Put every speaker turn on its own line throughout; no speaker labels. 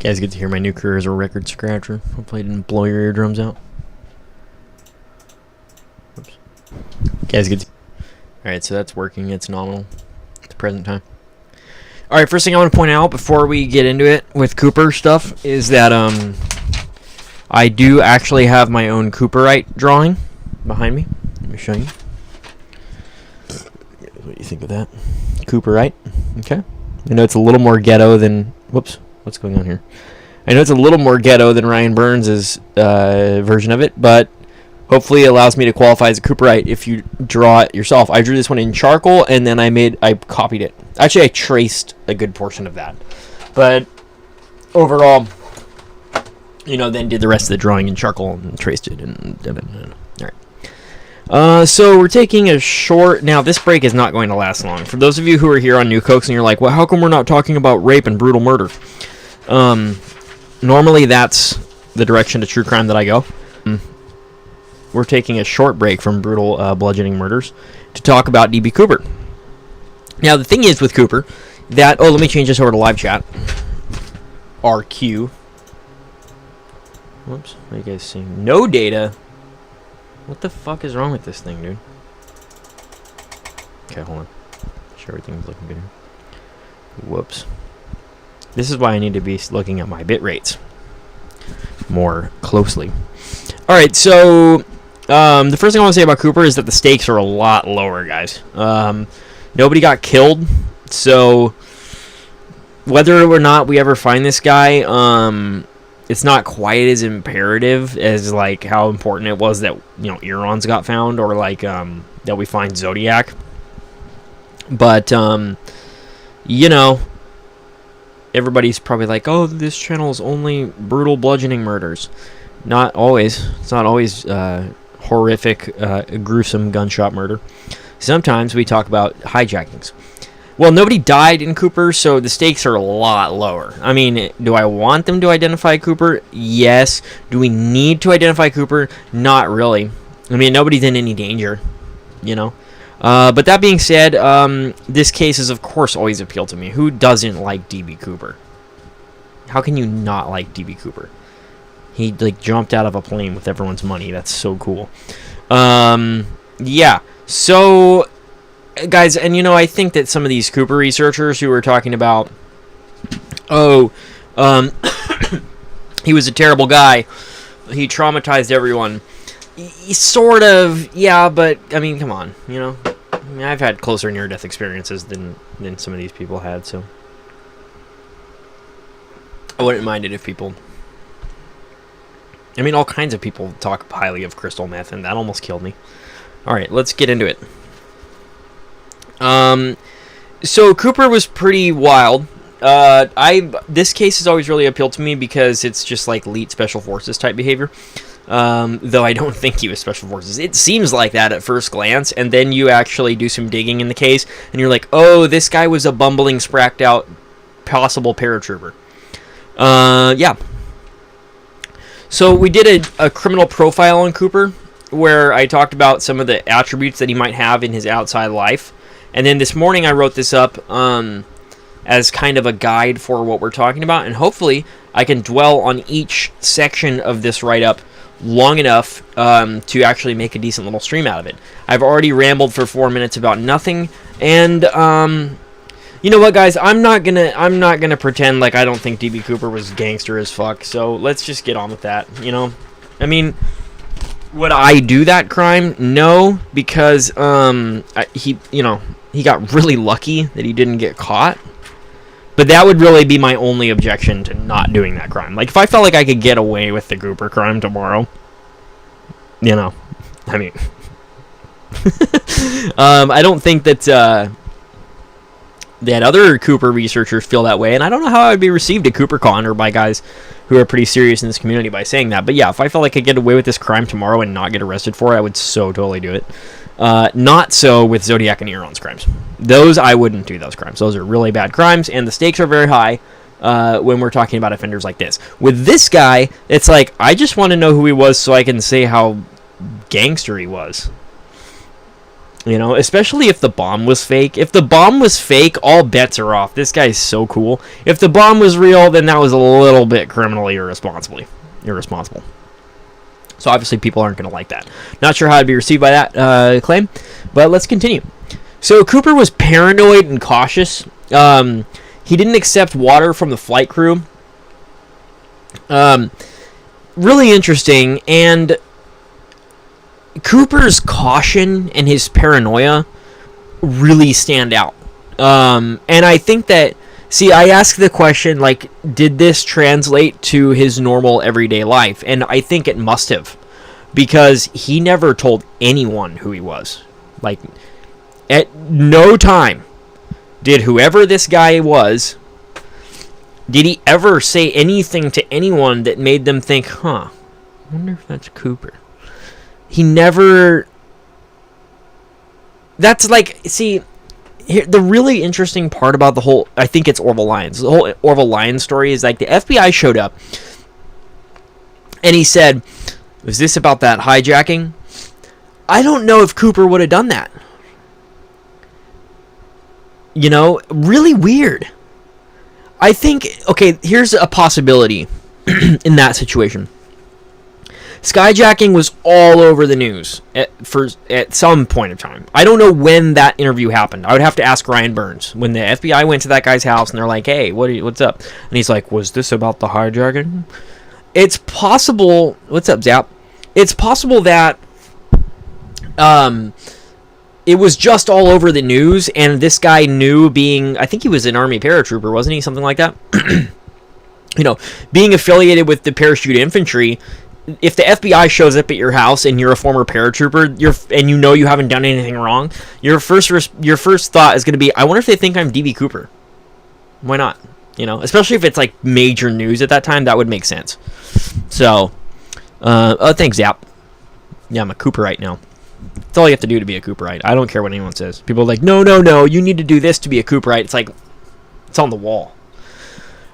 guys get to hear my new career as a record scratcher. Hopefully I didn't blow your eardrums out. Oops. Guys get to... Alright, so that's working. It's nominal at the present time. Alright, first thing I want to point out before we get into it with Cooper stuff is that I do actually have my own Cooperite drawing behind me. Let me show you. What do you think of that? Cooperite. Okay. I know it's a little more ghetto than... Whoops. What's going on here? I know it's a little more ghetto than Ryan Burns' version of it, but hopefully it allows me to qualify as a Cooperite if you draw it yourself. I drew this one in charcoal, and then I copied it. Actually, I traced a good portion of that. But overall, you know, then did the rest of the drawing in charcoal and traced it. All right. So we're taking a short... Now, this break is not going to last long. For those of you who are here on New Cokes and you're like, well, how come we're not talking about rape and brutal murder? Normally that's the direction to true crime that I go. We're taking a short break from brutal bludgeoning murders to talk about D.B. Cooper. Now, the thing is with Cooper that... Oh, let me change this over to live chat. RQ. Whoops. What are you guys seeing? No data. What the fuck is wrong with this thing, dude? Okay, hold on. Sure, everything's looking good here. Whoops. This is why I need to be looking at my bit rates more closely. Alright, so the first thing I want to say about Cooper is that the stakes are a lot lower, guys. Nobody got killed, so whether or not we ever find this guy, it's not quite as imperative as like how important it was that, you know, Eron's got found, or like that we find Zodiac. But you know, everybody's probably like, oh, this channel is only brutal bludgeoning murders. Not always. It's not always horrific, gruesome gunshot murder. Sometimes we talk about hijackings. Well, nobody died in Cooper, so the stakes are a lot lower. I mean, do I want them to identify Cooper? Yes. Do we need to identify Cooper? Not really. I mean, nobody's in any danger, you know. But that being said, this case has, of course, always appealed to me. Who doesn't like D.B. Cooper? How can you not like D.B. Cooper? He, like, jumped out of a plane with everyone's money. That's so cool. Yeah. So, guys, and, you know, I think that some of these Cooper researchers who were talking about, oh, he was a terrible guy. He traumatized everyone. Sort of, yeah, but, I mean, come on, you know. I mean, I've had closer near-death experiences than some of these people had, so I wouldn't mind it if people... I mean, all kinds of people talk highly of crystal meth, and that almost killed me. Alright, let's get into it. So Cooper was pretty wild. This case has always really appealed to me because it's just like elite special forces type behavior. Though I don't think he was special forces. It seems like that at first glance, and then you actually do some digging in the case, and you're like, oh, this guy was a bumbling, spracked out, possible paratrooper. Yeah. So we did a criminal profile on Cooper, where I talked about some of the attributes that he might have in his outside life. And then this morning I wrote this up as kind of a guide for what we're talking about, and hopefully I can dwell on each section of this write-up long enough to actually make a decent little stream out of it. I've already rambled for 4 minutes about nothing, and you know what, guys? I'm not gonna pretend like I don't think D.B. Cooper was gangster as fuck. So let's just get on with that. You know, I mean, would I do that crime? No, because he got really lucky that he didn't get caught. But that would really be my only objection to not doing that crime. Like, if I felt like I could get away with the Cooper crime tomorrow, you know, I mean, I don't think that other Cooper researchers feel that way, and I don't know how I would be received at CooperCon or by guys who are pretty serious in this community by saying that. But yeah, if I felt like I could get away with this crime tomorrow and not get arrested for it, I would so totally do it. Not so with Zodiac and Eron's crimes. Those, I wouldn't do those crimes. Those are really bad crimes, and the stakes are very high when we're talking about offenders like this. With this guy, it's like, I just want to know who he was so I can say how gangster he was. You know, especially if the bomb was fake. If the bomb was fake, all bets are off. This guy's so cool. If the bomb was real, then that was a little bit criminally irresponsible. So obviously people aren't going to like that. Not sure how to be received by that claim, but let's continue. So Cooper was paranoid and cautious. He didn't accept water from the flight crew. Really interesting, and Cooper's caution and his paranoia really stand out. And I think that, I asked the question, like, did this translate to his normal everyday life? And I think it must have, because he never told anyone who he was. Like, at no time did whoever this guy was, did he ever say anything to anyone that made them think, I wonder if that's Cooper. He never... That's like... See, here, the really interesting part about the whole... I think it's Orville Lyons. The whole Orville Lyons story is like the FBI showed up and he said, was this about that hijacking? I don't know if Cooper would have done that. You know, really weird. I think, okay, here's a possibility in that situation. Skyjacking was all over the news at some point of time. I don't know when that interview happened. I would have to ask Ryan Burns. When the FBI went to that guy's house and they're like, hey, what's up? And he's like, was this about the hijacking? It's possible... What's up, Zap? It's possible that... it was just all over the news, and this guy knew, being... I think he was an Army paratrooper, wasn't he? Something like that. You know, being affiliated with the parachute infantry, if the FBI shows up at your house and you're a former paratrooper, and you know you haven't done anything wrong, your first thought is going to be, I wonder if they think I'm DB Cooper. Why not? You know, especially if it's like major news at that time, that would make sense. So, thanks, Zap. Yeah, I'm a Cooperite now. That's all you have to do to be a Cooperite. I don't care what anyone says. People are like, no, you need to do this to be a Cooperite. It's like, it's on the wall.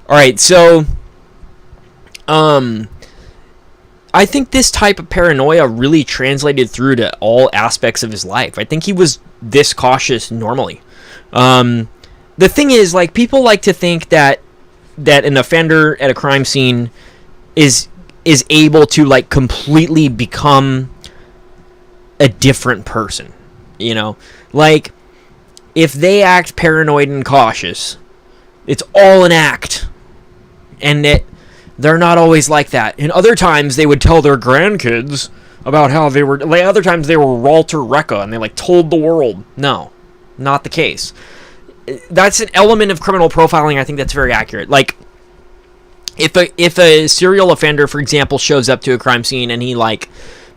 Alright, so, I think this type of paranoia really translated through to all aspects of his life. I think he was this cautious normally. The thing is, like, people like to think that an offender at a crime scene is able to, like, completely become a different person, you know? Like, if they act paranoid and cautious, it's all an act, and they're not always like that. And other times they would tell their grandkids about how they were, like, other times they were Walter Recca and they, like, told the world. No, not the case. That's an element of criminal profiling. I think that's very accurate. Like, if a serial offender, for example, shows up to a crime scene and he, like,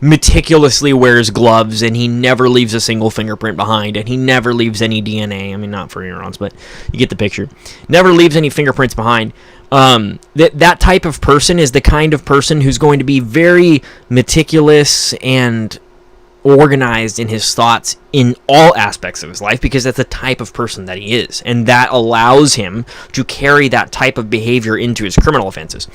meticulously wears gloves and he never leaves a single fingerprint behind and he never leaves any DNA. I mean, not for neurons, but you get the picture. Never leaves any fingerprints behind. That type of person is the kind of person who's going to be very meticulous and organized in his thoughts in all aspects of his life, because that's the type of person that he is, and that allows him to carry that type of behavior into his criminal offenses.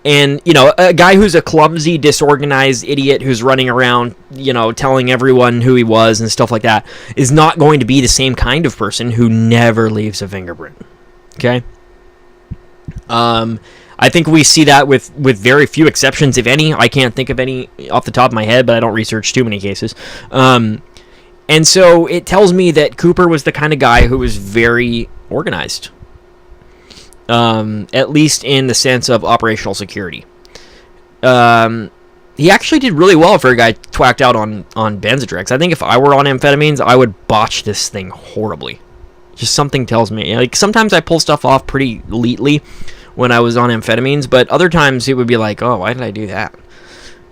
And, you know, a guy who's a clumsy, disorganized idiot who's running around, you know, telling everyone who he was and stuff like that is not going to be the same kind of person who never leaves a fingerprint. Okay? I think we see that with very few exceptions, if any. I can't think of any off the top of my head, but I don't research too many cases. And so it tells me that Cooper was the kind of guy who was very organized. At least in the sense of operational security. He actually did really well for a guy twacked out on Benzodrex. I think if I were on amphetamines, I would botch this thing horribly. Just something tells me. Like, sometimes I pull stuff off pretty neatly when I was on amphetamines, but other times it would be like, oh, why did I do that?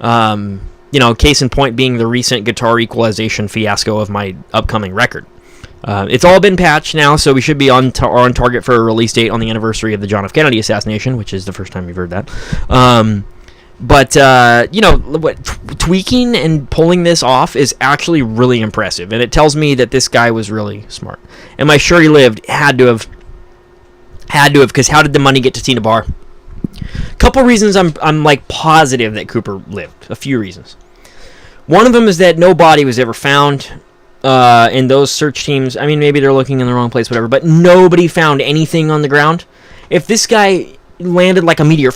You know, case in point being the recent guitar equalization fiasco of my upcoming record. It's all been patched now, so we should be on target for a release date on the anniversary of the John F. Kennedy assassination, which is the first time you've heard that. But you know, tweaking and pulling this off is actually really impressive, and it tells me that this guy was really smart. Am I sure he lived? Had to have, because how did the money get to Tina Barr? Couple reasons I'm like positive that Cooper lived. A few reasons. One of them is that no body was ever found. And those search teams, I mean, maybe they're looking in the wrong place, whatever, but nobody found anything on the ground. If this guy landed like a meteor,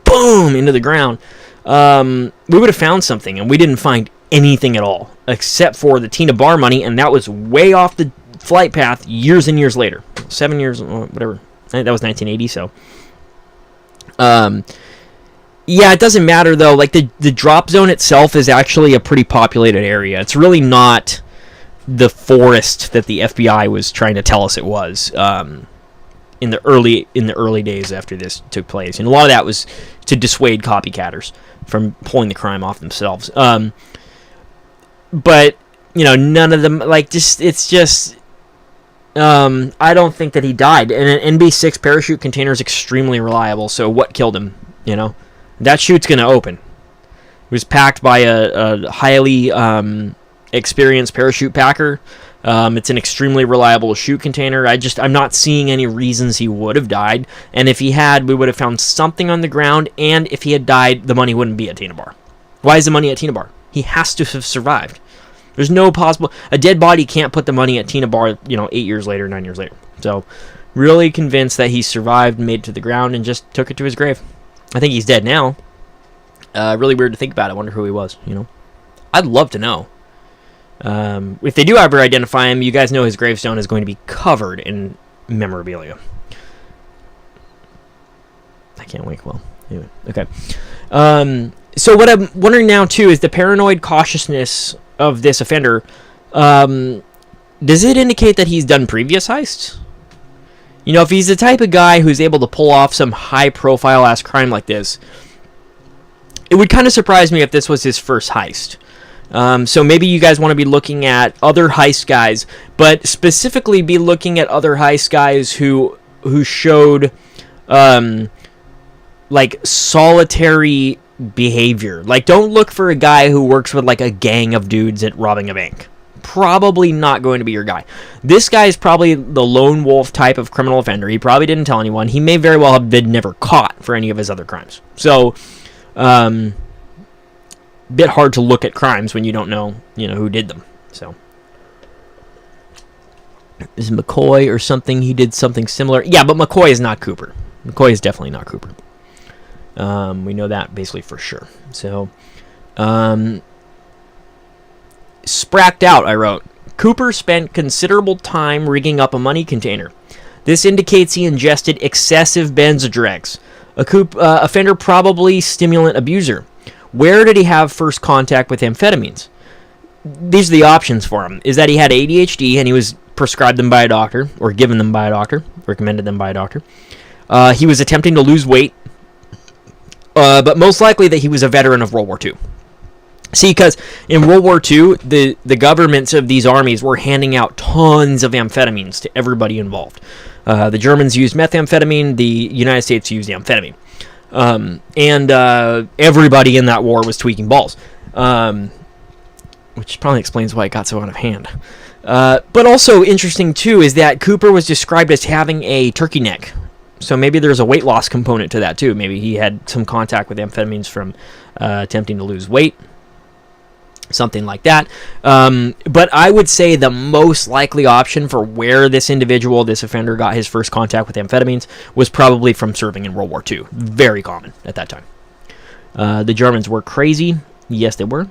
boom, into the ground, we would have found something, and we didn't find anything at all, except for the Tina Bar money, and that was way off the flight path years and years later. 7 years, whatever. I think that was 1980, so. Yeah, it doesn't matter, though. Like, the drop zone itself is actually a pretty populated area. It's really not the forest that the FBI was trying to tell us it was in the early days after this took place, and a lot of that was to dissuade copycatters from pulling the crime off themselves. But none of them it's just I don't think that he died. And an NB6 parachute container is extremely reliable. So what killed him? That chute's gonna open. It was packed by a highly experienced parachute packer. It's an extremely reliable chute container. I'm not seeing any reasons he would have died. And if he had, we would have found something on the ground. And if he had died, the money wouldn't be at Tina Bar. Why is the money at Tina Bar? He has to have survived. There's no possible... A dead body can't put the money at Tina Bar, 8 years later, 9 years later. So, really convinced that he survived, made it to the ground, and just took it to his grave. I think he's dead now. Really weird to think about. I wonder who he was, I'd love to know. If they do ever identify him, you guys know his gravestone is going to be covered in memorabilia. I can't wait. Well, anyway, okay. So what I'm wondering now, too, is the paranoid cautiousness of this offender. Does it indicate that he's done previous heists? If he's the type of guy who's able to pull off some high-profile-ass crime like this, it would kind of surprise me if this was his first heist. So maybe you guys want to be looking at other heist guys, but specifically be looking at other heist guys who showed solitary behavior. Like, don't look for a guy who works with a gang of dudes at robbing a bank. Probably not going to be your guy. This guy is probably the lone wolf type of criminal offender. He probably didn't tell anyone. He may very well have been never caught for any of his other crimes. So, bit hard to look at crimes when you don't know, who did them. So, is McCoy or something? He did something similar. Yeah, but McCoy is not Cooper. McCoy is definitely not Cooper. We know that basically for sure. So, spracked out, I wrote. Cooper spent considerable time rigging up a money container. This indicates he ingested excessive benzodregs. Offender probably stimulant abuser. Where did he have first contact with amphetamines? These are the options for him. Is that he had ADHD and he was prescribed them by a doctor, or given them by a doctor, recommended them by a doctor. He was attempting to lose weight, but most likely that he was a veteran of World War II. See, because in World War II, the governments of these armies were handing out tons of amphetamines to everybody involved. The Germans used methamphetamine, the United States used amphetamine. And everybody in that war was tweaking balls. Which probably explains why it got so out of hand. But also interesting, too, is that Cooper was described as having a turkey neck. So maybe there's a weight loss component to that, too. Maybe he had some contact with amphetamines from attempting to lose weight. Something like that. But I would say the most likely option for where this offender, got his first contact with amphetamines was probably from serving in World War II. Very common at that time. The Germans were crazy. Yes, they were.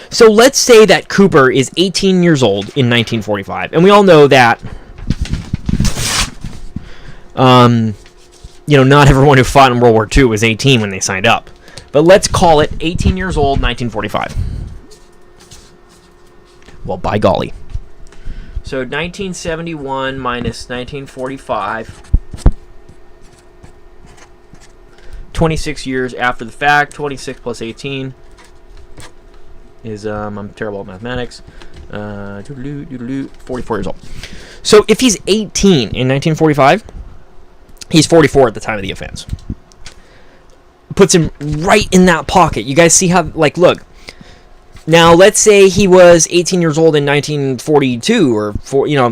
So let's say that Cooper is 18 years old in 1945. And we all know that, not everyone who fought in World War II was 18 when they signed up. But let's call it 18 years old, 1945. Well, by golly. So 1971 minus 1945. 26 years after the fact. 26 plus 18 is, I'm terrible at mathematics. 44 years old. So if he's 18 in 1945, he's 44 at the time of the offense. Puts him right in that pocket. You guys see how, look. Now, let's say he was 18 years old in 1942, or,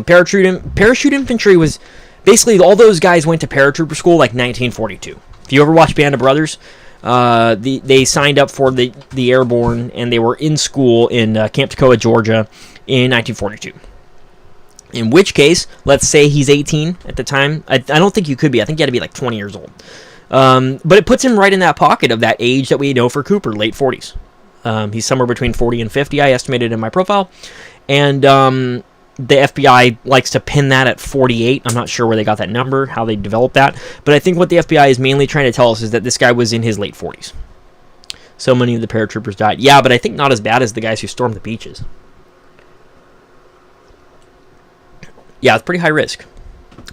parachute infantry was, basically, all those guys went to paratrooper school, 1942. If you ever watch Band of Brothers, They signed up for the Airborne, and they were in school in Camp Toccoa, Georgia, in 1942. In which case, let's say he's 18 at the time. I don't think you could be. I think you had to be like 20 years old. But it puts him right in that pocket of that age that we know for Cooper, late 40s. He's somewhere between 40 and 50, I estimated in my profile. And the FBI likes to pin that at 48. I'm not sure where they got that number, how they developed that. But I think what the FBI is mainly trying to tell us is that this guy was in his late 40s. So many of the paratroopers died. Yeah, but I think not as bad as the guys who stormed the beaches. Yeah, it's pretty high risk.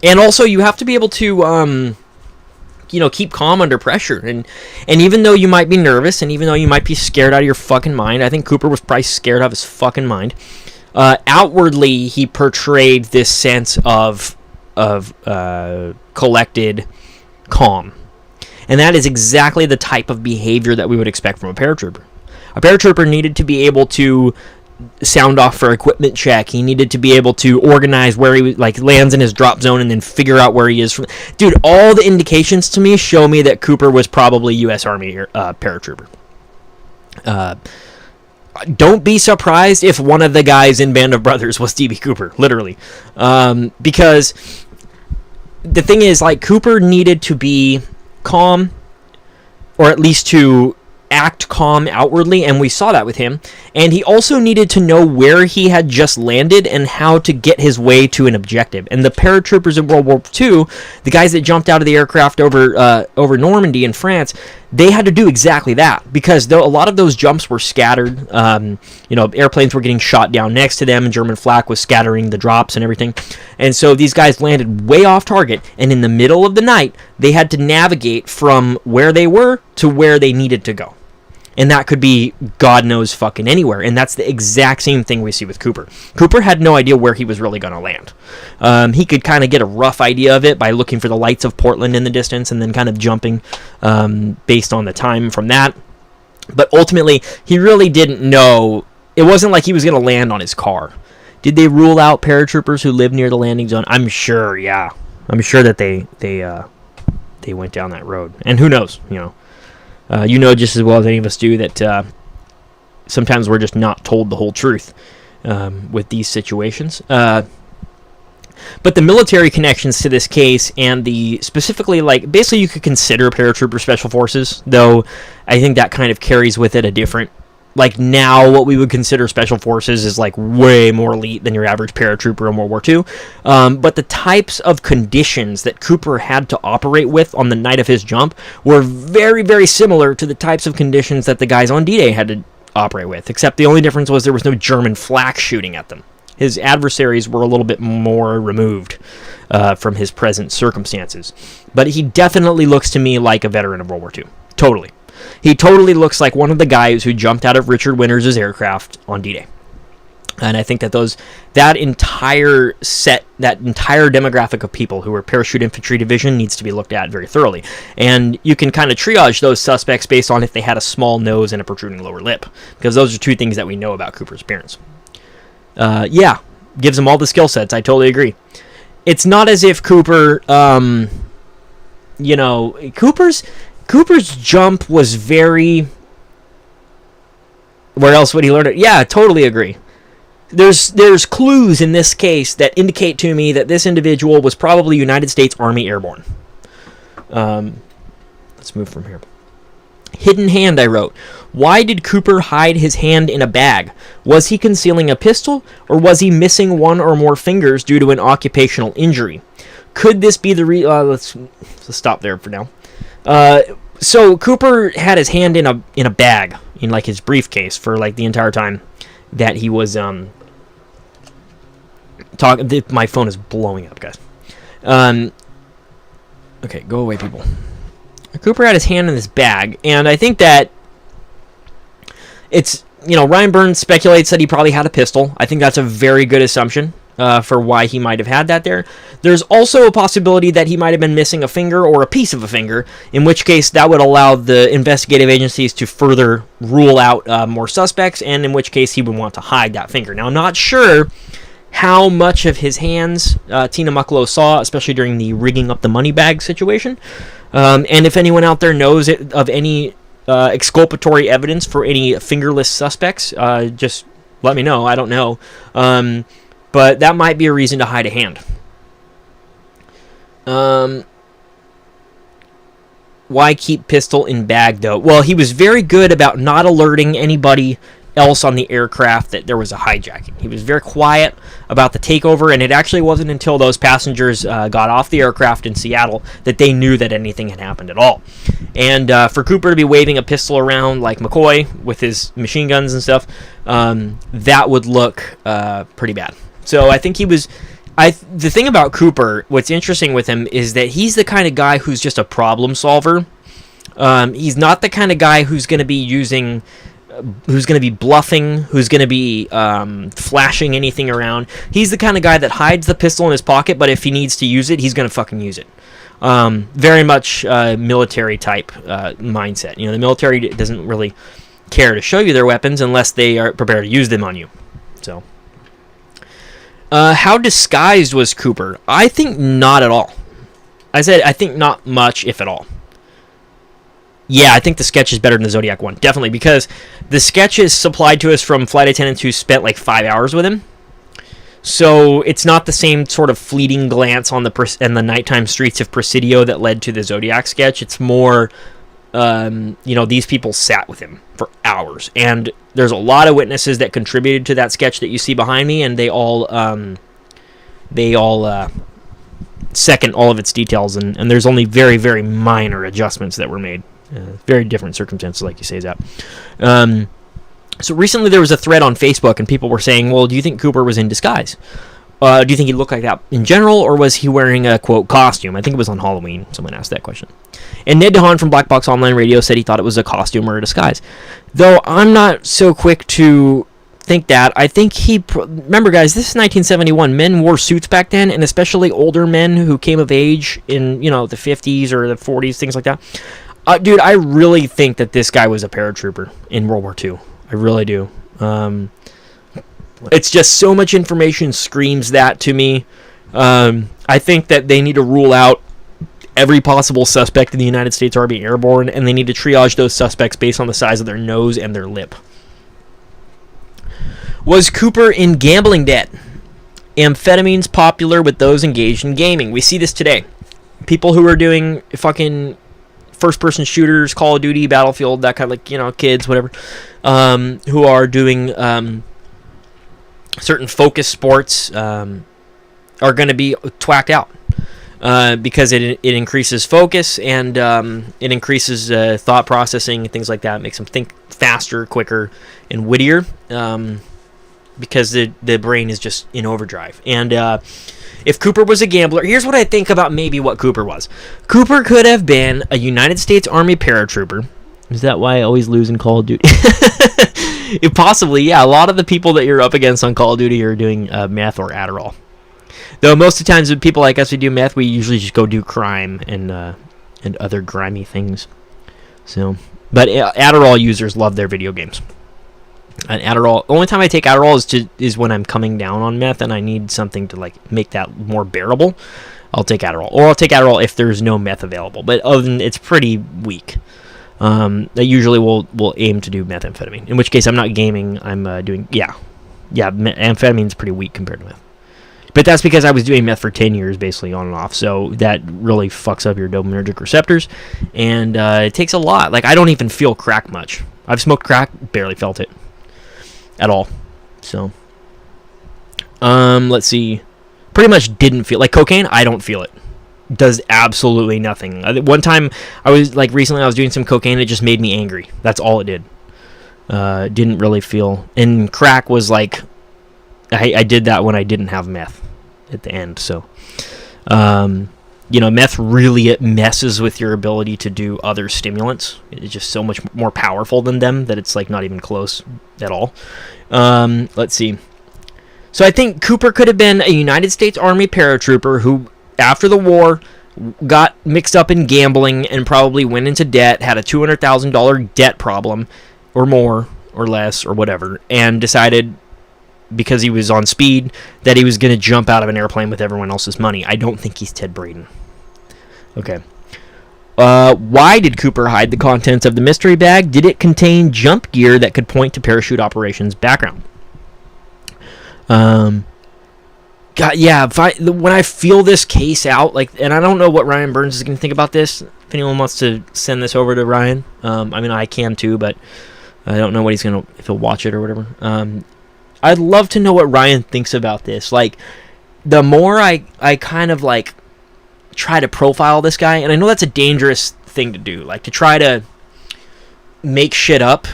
And also, you have to be able to, keep calm under pressure. And even though you might be nervous, and even though you might be scared out of your fucking mind, I think Cooper was probably scared out of his fucking mind. Outwardly, he portrayed this sense of collected calm. And that is exactly the type of behavior that we would expect from a paratrooper. A paratrooper needed to be able to sound off for equipment check. He needed to be able to organize where he lands in his drop zone and then figure out where he is from. Dude, all the indications to me show me that Cooper was probably U.S. Army paratrooper. Don't be surprised if one of the guys in Band of Brothers was D.B. Cooper, literally. Because the thing is, Cooper needed to be calm, or at least to act calm outwardly, and we saw that with him. And he also needed to know where he had just landed and how to get his way to an objective. And the paratroopers in World War II, the guys that jumped out of the aircraft over Normandy in France, they had to do exactly that, because a lot of those jumps were scattered. Airplanes were getting shot down next to them, and German flak was scattering the drops and everything. And so these guys landed way off target, and in the middle of the night, they had to navigate from where they were to where they needed to go. And that could be God knows fucking anywhere. And that's the exact same thing we see with Cooper. Cooper had no idea where he was really going to land. He could kind of get a rough idea of it by looking for the lights of Portland in the distance and then kind of jumping based on the time from that. But ultimately, he really didn't know. It wasn't like he was going to land on his car. Did they rule out paratroopers who lived near the landing zone? I'm sure, yeah. I'm sure that they went down that road. And who knows, you know just as well as any of us do that sometimes we're just not told the whole truth with these situations. But the military connections to this case and the specifically, basically you could consider paratrooper special forces, though I think that kind of carries with it a different, now what we would consider special forces is way more elite than your average paratrooper in World War II. But the types of conditions that Cooper had to operate with on the night of his jump were very, very similar to the types of conditions that the guys on D-Day had to operate with, except the only difference was there was no German flak shooting at them. His adversaries were a little bit more removed from his present circumstances. But he definitely looks to me like a veteran of World War II. Totally. He totally looks like one of the guys who jumped out of Richard Winters' aircraft on D-Day. And I think that that entire demographic of people who were Parachute Infantry Division needs to be looked at very thoroughly. And you can kind of triage those suspects based on if they had a small nose and a protruding lower lip, because those are two things that we know about Cooper's appearance. Gives him all the skill sets. I totally agree. It's not as if Cooper, Cooper's jump was very... Where else would he learn it? Yeah, totally agree. There's clues in this case that indicate to me that this individual was probably United States Army Airborne. Let's move from here. Hidden hand, I wrote. Why did Cooper hide his hand in a bag? Was he concealing a pistol, or was he missing one or more fingers due to an occupational injury? Could this be the let's stop there for now. So Cooper had his hand in a bag in his briefcase for the entire time that he was talking. My phone is blowing up, guys. Okay, go away, people. Cooper had his hand in this bag, and I think that it's, Ryan Burns speculates that he probably had a pistol. I think that's a very good assumption for why he might have had that there. There's also a possibility that he might have been missing a finger or a piece of a finger, in which case that would allow the investigative agencies to further rule out more suspects, and in which case he would want to hide that finger. Now, I'm not sure how much of his hands Tina Mucklow saw, especially during the rigging up the money bag situation. And if anyone out there knows of any exculpatory evidence for any fingerless suspects, just let me know. I don't know. But that might be a reason to hide a hand. Why keep pistol in bag, though? Well, he was very good about not alerting anybody else on the aircraft that there was a hijacking. He was very quiet about the takeover, and it actually wasn't until those passengers got off the aircraft in Seattle that they knew that anything had happened at all. And for Cooper to be waving a pistol around like McCoy with his machine guns and stuff, that would look pretty bad. So I think he was... the thing about Cooper, what's interesting with him is that he's the kind of guy who's just a problem solver. He's not the kind of guy who's going to be using... who's going to be bluffing, who's going to be flashing anything around. He's the kind of guy that hides the pistol in his pocket, but if he needs to use it, he's going to fucking use it. Very much military type mindset. You know, the military doesn't really care to show you their weapons unless they are prepared to use them on you. So, how disguised was Cooper? I think not at all. I think not much, if at all. Yeah, I think the sketch is better than the Zodiac one. Definitely, because the sketch is supplied to us from flight attendants who spent like 5 hours with him. So it's not the same sort of fleeting glance on the nighttime streets of Presidio that led to the Zodiac sketch. It's more, these people sat with him for hours. And there's a lot of witnesses that contributed to that sketch that you see behind me, and they all second all of its details. And there's only very, very minor adjustments that were made. Very different circumstances, like you say, Zap. So recently there was a thread on Facebook, and people were saying, well, do you think Cooper was in disguise? Do you think he looked like that in general, or was he wearing a, quote, costume? I think it was on Halloween. Someone asked that question. And Ned DeHaan from Black Box Online Radio said he thought it was a costume or a disguise. Though I'm not so quick to think that. I think remember, guys, this is 1971. Men wore suits back then, and especially older men who came of age in, the 50s or the 40s, things like that. Dude, I really think that this guy was a paratrooper in World War II. I really do. It's just so much information screams that to me. I think that they need to rule out every possible suspect in the United States Army Airborne, and they need to triage those suspects based on the size of their nose and their lip. Was Cooper in gambling debt? Amphetamines popular with those engaged in gaming. We see this today. People who are doing fucking first-person shooters, Call of Duty, Battlefield, that kind of kids, whatever, who are doing certain focus sports are going to be twacked out because it increases focus and it increases thought processing and things like that. It makes them think faster, quicker, and wittier because the brain is just in overdrive. And if Cooper was a gambler, here's what I think about maybe what Cooper was. Cooper could have been a United States Army paratrooper. Is that why I always lose in Call of Duty? Possibly, yeah. A lot of the people that you're up against on Call of Duty are doing meth or Adderall. Though most of the times with people like us who do meth, we usually just go do crime and other grimy things. So, but Adderall users love their video games. And Adderall, the only time I take Adderall is when I'm coming down on meth and I need something to make that more bearable. I'll take Adderall, or I'll take Adderall if there's no meth available. But other than it's pretty weak. I usually will aim to do methamphetamine. In which case, I'm not gaming. I'm doing amphetamine is pretty weak compared to meth. But that's because I was doing meth for 10 years, basically on and off. So that really fucks up your dopaminergic receptors, and it takes a lot. I don't even feel crack much. I've smoked crack, barely felt it at all. So, let's see. Pretty much didn't feel cocaine. I don't feel it. Does absolutely nothing. One time recently I was doing some cocaine. It just made me angry. That's all it did. Didn't really feel. And crack was I did that when I didn't have meth at the end. So, meth really, it messes with your ability to do other stimulants. It's just so much more powerful than them that it's not even close at all. Let's see. So I think Cooper could have been a United States Army paratrooper who, after the war, got mixed up in gambling and probably went into debt, had a $200,000 debt problem, or more, or less, or whatever, and decided, because he was on speed, that he was going to jump out of an airplane with everyone else's money. I don't think he's Ted Braden. Okay. Why did Cooper hide the contents of the mystery bag? Did it contain jump gear that could point to parachute operations background? God, yeah. When I feel this case out, like, and I don't know what Ryan Burns is going to think about this. If anyone wants to send this over to Ryan, I mean, I can too, but I don't know what if he'll watch it or whatever. I'd love to know what Ryan thinks about this. Like, the more I kind of like try to profile this guy, and I know that's a dangerous thing to do, like to try to make shit up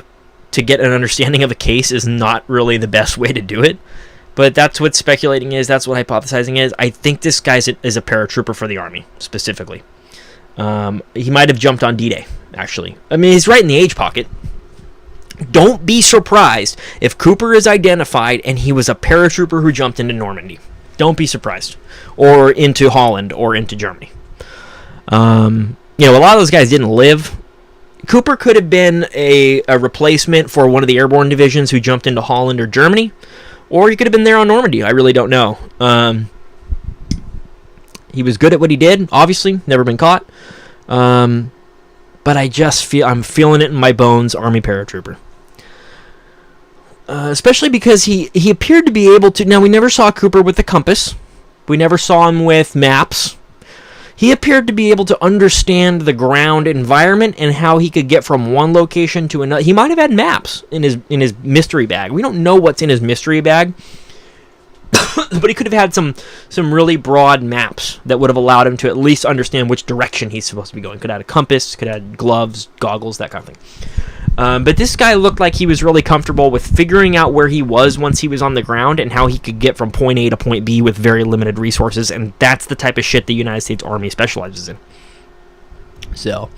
to get an understanding of a case is not really the best way to do it. But that's what speculating is. That's what hypothesizing is. I think this guy is a paratrooper for the Army, specifically. He might have jumped on D-Day, actually. I mean, he's right in the age pocket. Don't be surprised if Cooper is identified and he was a paratrooper who jumped into Normandy. Don't be surprised. Or into Holland or into Germany. A lot of those guys didn't live. Cooper could have been a replacement for one of the airborne divisions who jumped into Holland or Germany. Or he could have been there on Normandy. I really don't know. He was good at what he did, obviously. Never been caught. But I'm feeling it in my bones, Army paratrooper. Especially because he appeared to be able to... Now, we never saw Cooper with the compass. We never saw him with maps. He appeared to be able to understand the ground environment and how he could get from one location to another. He might have had maps in his mystery bag. We don't know what's in his mystery bag, but he could have had some really broad maps that would have allowed him to at least understand which direction he's supposed to be going. Could have had a compass, could have had gloves, goggles, that kind of thing. But this guy looked like he was really comfortable with figuring out where he was once he was on the ground and how he could get from point A to point B with very limited resources, and that's the type of shit the United States Army specializes in. So,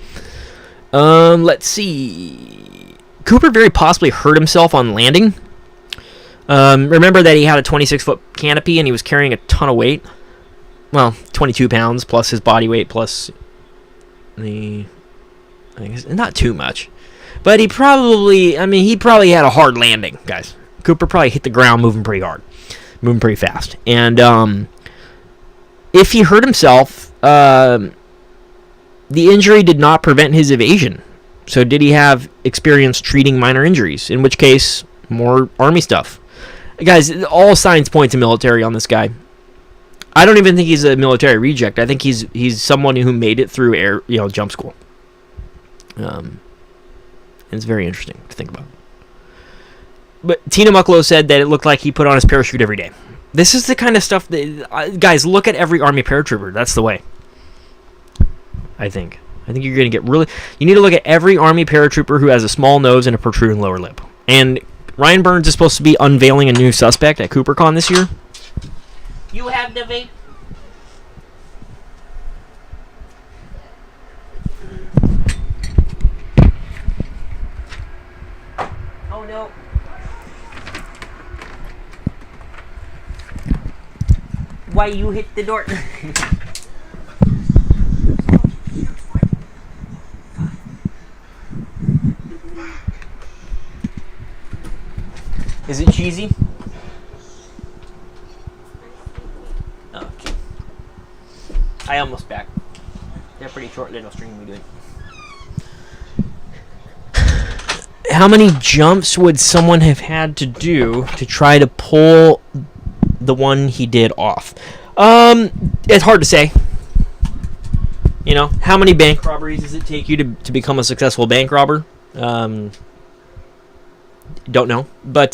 let's see. Cooper very possibly hurt himself on landing. Remember that he had a 26-foot canopy and he was carrying a ton of weight. Well, 22 pounds plus his body weight plus I guess not too much. But he probably had a hard landing, guys. Cooper probably hit the ground moving pretty hard. Moving pretty fast. And if he hurt himself, the injury did not prevent his evasion. So did he have experience treating minor injuries? In which case, more Army stuff. Guys, all signs point to military on this guy. I don't even think he's a military reject. I think he's someone who made it through jump school. It's very interesting to think about. But Tina Mucklow said that it looked like he put on his parachute every day. This is the kind of stuff that... guys, look at every Army paratrooper. That's the way. I think you're going to get really... You need to look at every Army paratrooper who has a small nose and a protruding lower lip. And Ryan Burns is supposed to be unveiling a new suspect at CooperCon this year. You have the vape? Oh no. Why you hit the door? Is it cheesy? Okay. I almost back. They're pretty short little string we do it. How many jumps would someone have had to do to try to pull the one he did off? It's hard to say. How many bank robberies does it take you to become a successful bank robber? Don't know, but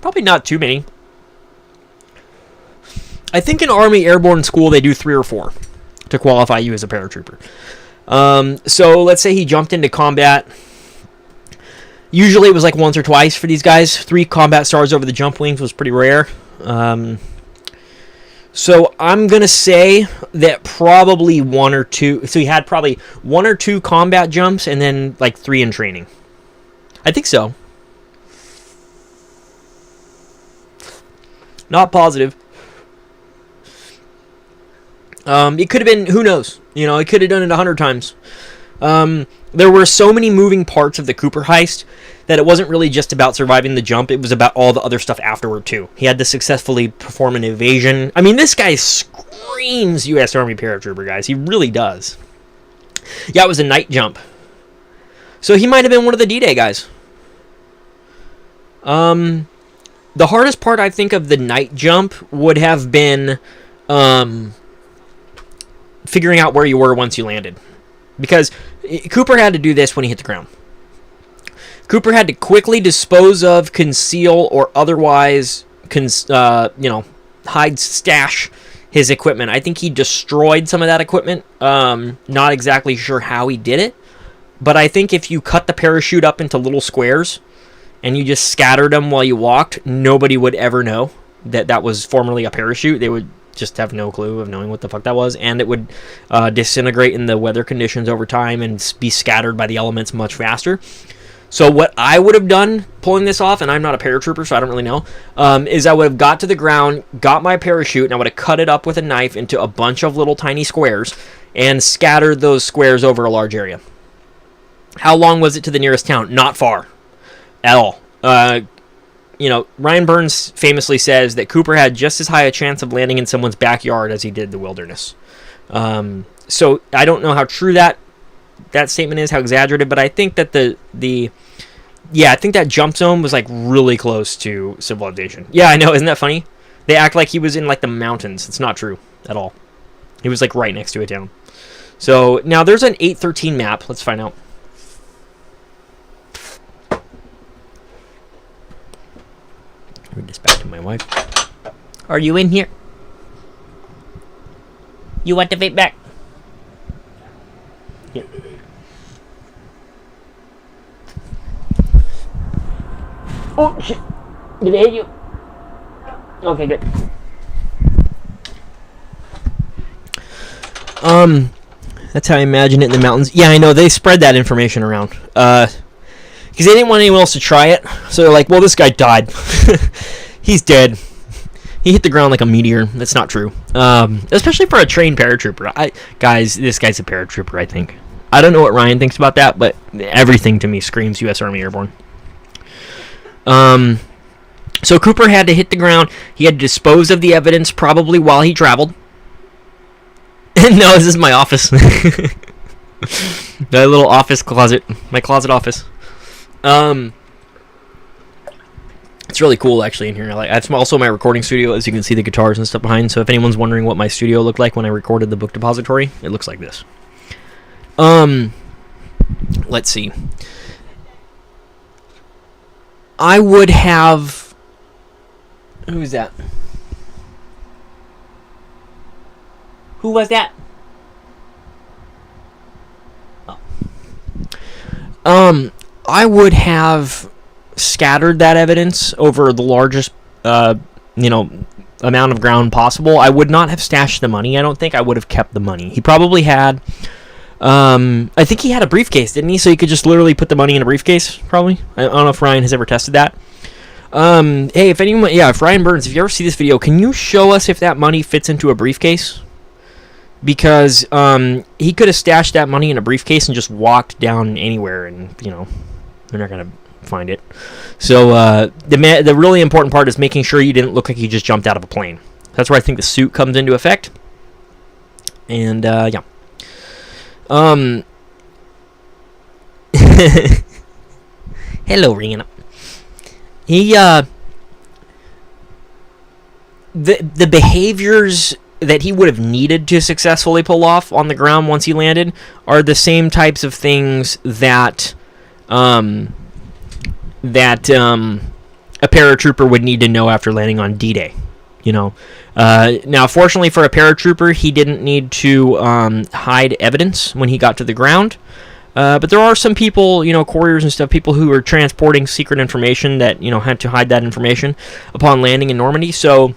probably not too many. I think in Army Airborne School they do 3 or 4 to qualify you as a paratrooper. So let's say he jumped into combat. Usually it was like once or twice for these guys. 3 combat stars over the jump wings was pretty rare. So I'm going to say that probably 1 or 2. So he had probably 1 or 2 combat jumps and then like 3 in training. I think so. Not positive. It could have been, who knows? It could have done it 100 times. There were so many moving parts of the Cooper heist that it wasn't really just about surviving the jump. It was about all the other stuff afterward, too. He had to successfully perform an evasion. I mean, this guy's screams U.S. Army paratrooper, guys. He really does. Yeah, it was a night jump. So he might have been one of the D-Day guys. The hardest part, I think, of the night jump would have been figuring out where you were once you landed. Because Cooper had to do this when he hit the ground. Cooper had to quickly dispose of, conceal, or otherwise, hide, stash his equipment. I think he destroyed some of that equipment. Not exactly sure how he did it. But I think if you cut the parachute up into little squares and you just scattered them while you walked, nobody would ever know that that was formerly a parachute. They would just have no clue of knowing what the fuck that was. And it would disintegrate in the weather conditions over time and be scattered by the elements much faster. So what I would have done pulling this off, and I'm not a paratrooper, so I don't really know, is I would have got to the ground, got my parachute, and I would have cut it up with a knife into a bunch of little tiny squares and scattered those squares over a large area. How long was it to the nearest town? Not far at all. Ryan Burns famously says that Cooper had just as high a chance of landing in someone's backyard as he did the wilderness. So I don't know how true that statement is, how exaggerated, but I think that I think that jump zone was like really close to civilization. Yeah, I know, isn't that funny? They act like he was in like the mountains. It's not true at all. He was like right next to a town. So now there's an 813 map. Let's find out. Read this back to my wife. Are you in here? You want the vape back? Here. Oh shit! Did it hit you? Okay, good. That's how I imagine it in the mountains. Yeah, I know, they spread that information around. Because they didn't want anyone else to try it. So they're like, well, this guy died. He's dead. He hit the ground like a meteor. That's not true. Especially for a trained paratrooper. This guy's a paratrooper, I think. I don't know what Ryan thinks about that, but everything to me screams U.S. Army Airborne. So Cooper had to hit the ground. He had to dispose of the evidence probably while he traveled. No, this is my office. My little office closet. My closet office. It's really cool actually in here. It's also my recording studio, as you can see the guitars and stuff behind. So if anyone's wondering what my studio looked like when I recorded the Book Depository, it looks like this. Let's see. I would have... Who's that? Who was that? Oh. I would have scattered that evidence over the largest, amount of ground possible. I would not have stashed the money. I don't think I would have kept the money. He probably had... I think he had a briefcase, didn't he? So he could just literally put the money in a briefcase, probably. I don't know if Ryan has ever tested that. Hey, if Ryan Burns, if you ever see this video, can you show us if that money fits into a briefcase? Because he could have stashed that money in a briefcase and just walked down anywhere, and, they're not going to find it. So the really important part is making sure you didn't look like you just jumped out of a plane. That's where I think the suit comes into effect. And, yeah. Hello, ringing up. He the behaviors that he would have needed to successfully pull off on the ground once he landed are the same types of things that a paratrooper would need to know after landing on D-Day. Now, fortunately for a paratrooper, he didn't need to hide evidence when he got to the ground. But there are some people, couriers and stuff, people who are transporting secret information that, had to hide that information upon landing in Normandy. So,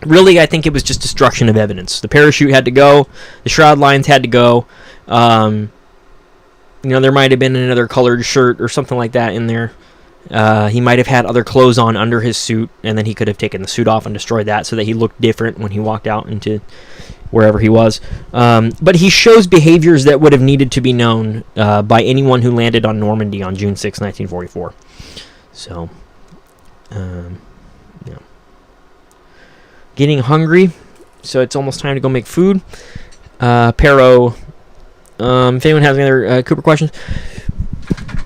really, I think it was just destruction of evidence. The parachute had to go. The shroud lines had to go. There might have been another colored shirt or something like that in there. He might have had other clothes on under his suit, and then he could have taken the suit off and destroyed that so that he looked different when he walked out into wherever he was. But he shows behaviors that would have needed to be known by anyone who landed on Normandy on June 6, 1944. So, yeah. Getting hungry. so it's almost time to go make food. Pero, if anyone has any other Cooper questions,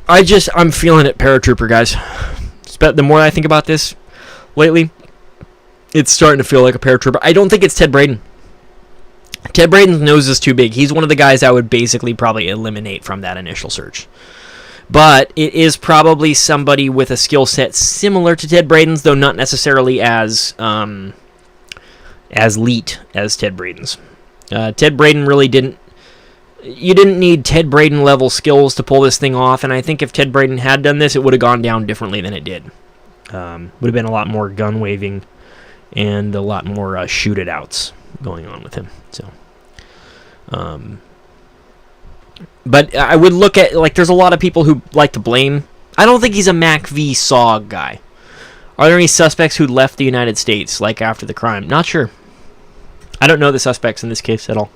I'm feeling it, paratrooper, guys. The more I think about this lately, it's starting to feel like a paratrooper. I don't think it's Ted Braden. Ted Braden's nose is too big. He's one of the guys I would basically probably eliminate from that initial search. But it is probably somebody with a skill set similar to Ted Braden's, though not necessarily as elite as Ted Braden's. Ted Braden really didn't... You didn't need Ted Braden level skills to pull this thing off, and I think if Ted Braden had done this, it would have gone down differently than it did. Would have been a lot more gun waving and a lot more shoot it outs going on with him. So, but I would look at, like, there's a lot of people who like to blame. I don't think he's a Mac v. SOG guy. Are there any suspects who left the United States, like, after the crime? Not sure. I don't know the suspects in this case at all.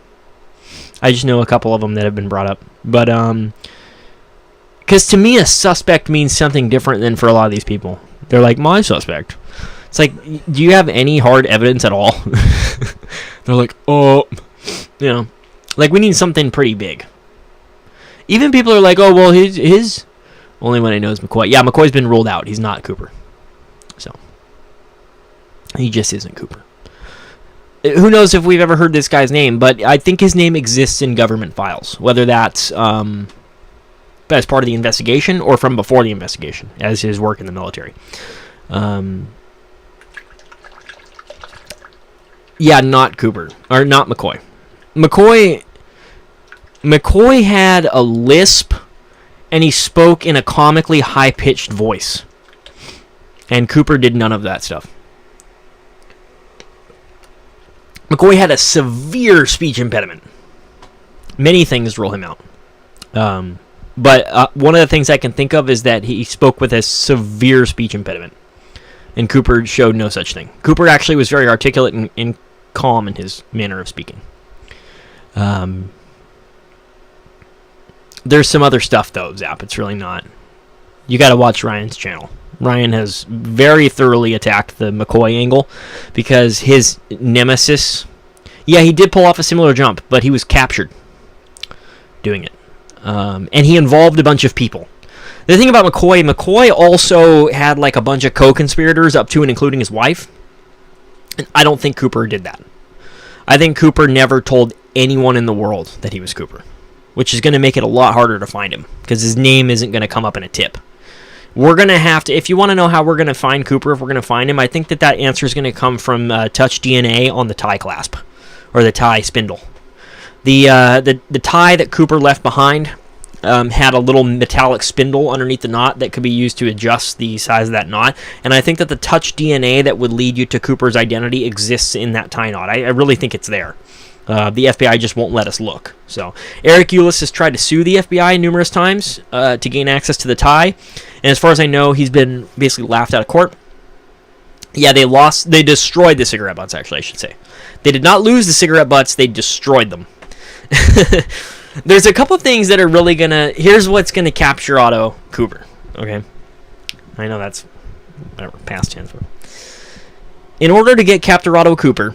I just know a couple of them that have been brought up. But, because to me, a suspect means something different than for a lot of these people. They're like, my suspect. It's like, do you have any hard evidence at all? They're like, oh, you know, like, we need something pretty big. Even people are like, oh, well, his only one I know is McCoy. Yeah, McCoy's been ruled out. He's not Cooper. So, he just isn't Cooper. Who knows if we've ever heard this guy's name, but I think his name exists in government files, whether that's as part of the investigation or from before the investigation, as his work in the military. Yeah, not Cooper, or not McCoy. McCoy had a lisp, and he spoke in a comically high-pitched voice. And Cooper did none of that stuff. McCoy had a severe speech impediment. Many things rule him out. But one of the things I can think of is that he spoke with a severe speech impediment. And Cooper showed no such thing. Cooper actually was very articulate and calm in his manner of speaking. There's some other stuff, though, Zap. It's really not. You got to watch Ryan's channel. Ryan has very thoroughly attacked the McCoy angle because his nemesis... Yeah, he did pull off a similar jump, but he was captured doing it. And he involved a bunch of people. The thing about McCoy also had like a bunch of co-conspirators up to and including his wife. And I don't think Cooper did that. I think Cooper never told anyone in the world that he was Cooper, which is going to make it a lot harder to find him because his name isn't going to come up in a tip. We're going to have to, if you want to know how we're going to find Cooper, if we're going to find him, I think that answer is going to come from touch DNA on the tie clasp or the tie spindle. The tie that Cooper left behind had a little metallic spindle underneath the knot that could be used to adjust the size of that knot. And I think that the touch DNA that would lead you to Cooper's identity exists in that tie knot. I really think it's there. The FBI just won't let us look. So Eric Ulis has tried to sue the FBI numerous times to gain access to the tie. And as far as I know, he's been basically laughed out of court. Yeah, they destroyed the cigarette butts, actually, I should say. They did not lose the cigarette butts, they destroyed them. There's a couple of things that are really here's what's gonna capture Otto Cooper, okay? I know that's, whatever, past tense. In order to get Captain Otto Cooper,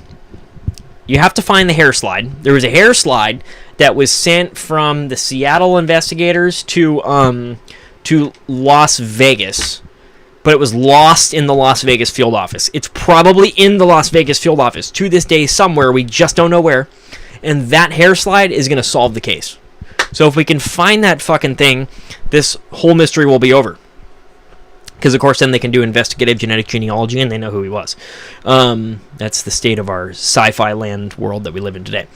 you have to find the hair slide. There was a hair slide that was sent from the Seattle investigators to Las Vegas, but it was lost in the Las Vegas field office. It's probably in the Las Vegas field office to this day somewhere. We just don't know where. And that hair slide is going to solve the case. So if we can find that fucking thing, this whole mystery will be over. Because, of course, then they can do investigative genetic genealogy and they know who he was. That's the state of our sci-fi land world that we live in today.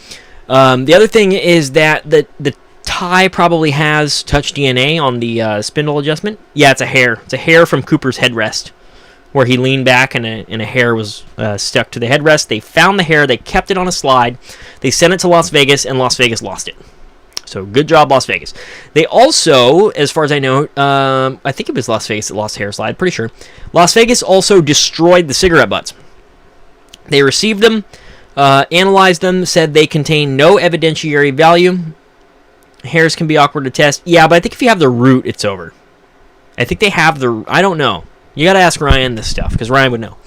The other thing is that the tie probably has touch DNA on the spindle adjustment. Yeah, it's a hair. It's a hair from Cooper's headrest, where he leaned back and a hair was stuck to the headrest. They found the hair. They kept it on a slide. They sent it to Las Vegas, and Las Vegas lost it. So good job, Las Vegas. They also, as far as I know, I think it was Las Vegas that lost hair slide. Pretty sure. Las Vegas also destroyed the cigarette butts. They received them, analyzed them, said they contain no evidentiary value. Hairs can be awkward to test. Yeah, but I think if you have the root, it's over. I think they have I don't know. You got to ask Ryan this stuff, because Ryan would know.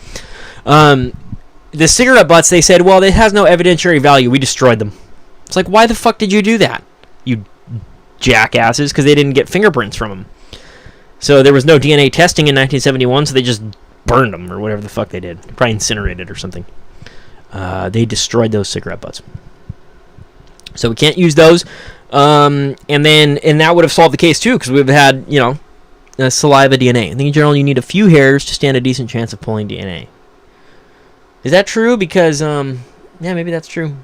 the cigarette butts, they said, well, it has no evidentiary value. We destroyed them. It's like, why the fuck did you do that, you jackasses? Because they didn't get fingerprints from them. So there was no DNA testing in 1971, so they just burned them or whatever the fuck they did. Probably incinerated or something. They destroyed those cigarette butts. So we can't use those. And that would have solved the case too, because we've had, saliva DNA. I think in general you need a few hairs to stand a decent chance of pulling DNA. Is that true? Because maybe that's true.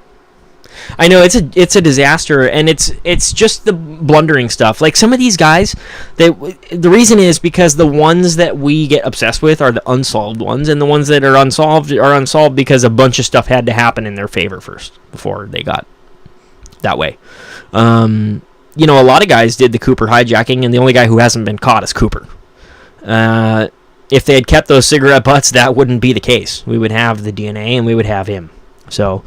I know it's a disaster, and it's just the blundering stuff. Like some of these guys, the reason is because the ones that we get obsessed with are the unsolved ones, and the ones that are unsolved because a bunch of stuff had to happen in their favor first before they got that way. A lot of guys did the Cooper hijacking, and the only guy who hasn't been caught is Cooper. If they had kept those cigarette butts, that wouldn't be the case. We would have the DNA, and we would have him. So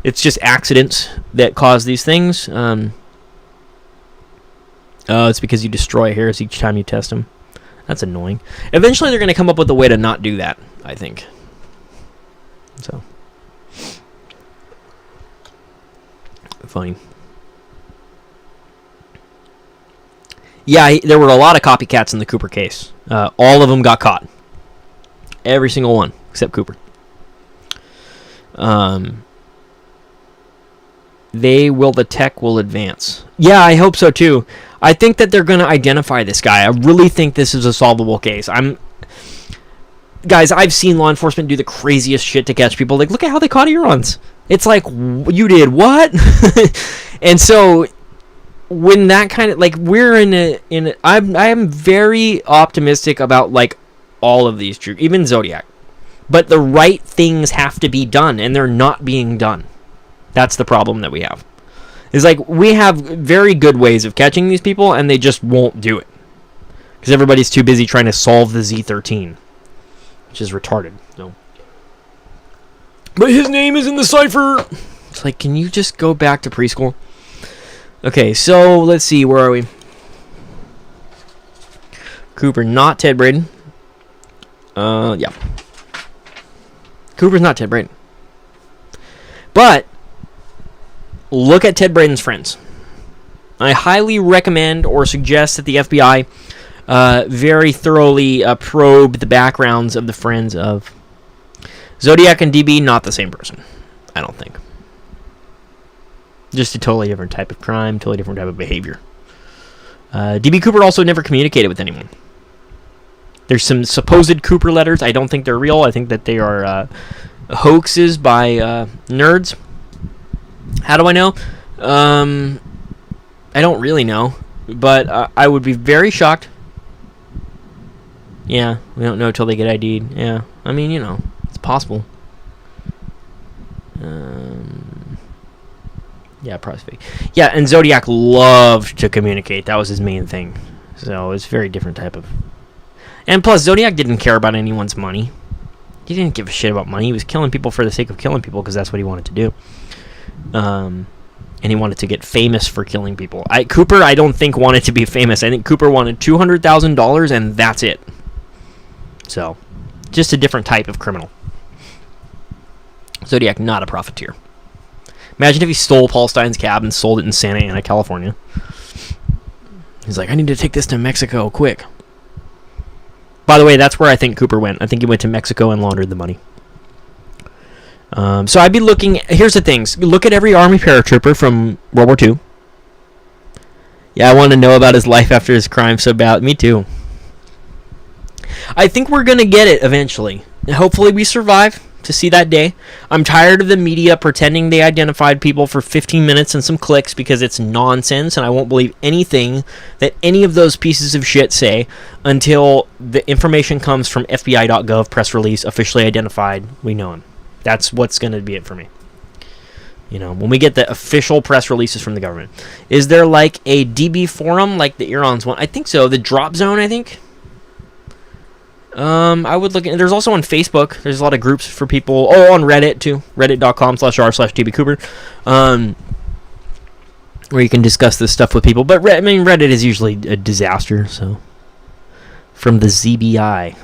it's just accidents that cause these things. It's because you destroy hairs each time you test them. That's annoying. Eventually, they're going to come up with a way to not do that, I think. So, funny. Yeah, there were a lot of copycats in the Cooper case. All of them got caught. Every single one, except Cooper. The tech will advance. Yeah, I hope so too. I think that they're going to identify this guy. I really think this is a solvable case. Guys, I've seen law enforcement do the craziest shit to catch people. Like, look at how they caught Irons. It's like, you did what? And so, when that kind of, like, we're I am very optimistic about, like, all of these troops, even Zodiac. But the right things have to be done, and they're not being done. That's the problem that we have. It's like, we have very good ways of catching these people, and they just won't do it. Because everybody's too busy trying to solve the Z13. Which is retarded. No. But his name is in the cipher! It's like, can you just go back to preschool? Okay, so, let's see, where are we? Cooper, not Ted Braden. Yeah. Cooper's not Ted Braden. But, look at Ted Braden's friends. I highly recommend or suggest that the FBI very thoroughly probe the backgrounds of the friends of Zodiac and DB. Not the same person, I don't think. Just a totally different type of crime, totally different type of behavior. DB Cooper also never communicated with anyone. There's some supposed Cooper letters. I don't think they're real. I think that they are hoaxes by nerds. How do I know? I don't really know. But I would be very shocked. Yeah, we don't know until they get ID'd. Yeah, I mean, it's possible. Yeah, probably. Yeah, and Zodiac loved to communicate. That was his main thing. So it's a very different type of... And plus, Zodiac didn't care about anyone's money. He didn't give a shit about money. He was killing people for the sake of killing people because that's what he wanted to do. And he wanted to get famous for killing people. Cooper, I don't think, wanted to be famous. I think Cooper wanted $200,000, and that's it. So, just a different type of criminal. Zodiac, not a profiteer. Imagine if he stole Paul Stein's cab and sold it in Santa Ana, California. He's like, I need to take this to Mexico, quick. By the way, that's where I think Cooper went. I think he went to Mexico and laundered the money. So I'd be looking... Here's the things. Look at every Army paratrooper from World War II. Yeah, I want to know about his life after his crime so bad. Me too. I think we're going to get it eventually. Hopefully we survive to see that day. I'm tired of the media pretending they identified people for 15 minutes and some clicks because it's nonsense, and I won't believe anything that any of those pieces of shit say until the information comes from FBI.gov press release, officially identified, we know him. That's what's going to be it for me. When we get the official press releases from the government. Is there like a DB forum like the Irons one? I think so. The Drop Zone, I think. I would look at... There's also on Facebook. There's a lot of groups for people. Oh, on Reddit, too. Reddit.com/r/DB where you can discuss this stuff with people. But, Reddit is usually a disaster, so... From the ZBI.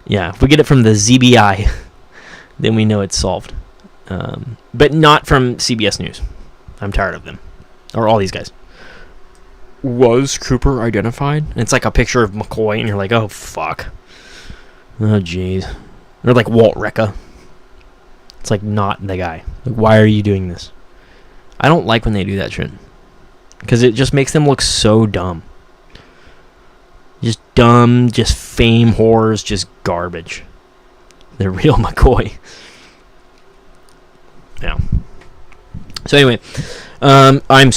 Yeah, if we get it from the ZBI, then we know it's solved. But not from CBS News. I'm tired of them. Or all these guys. Was Cooper identified? And it's like a picture of McCoy, and you're like, oh, fuck. Oh, jeez. Or like Walt Recca. It's like not the guy. Like, why are you doing this? I don't like when they do that shit. Because it just makes them look so dumb. Just dumb, just fame whores, just garbage. The real McCoy. Yeah. So anyway, I'm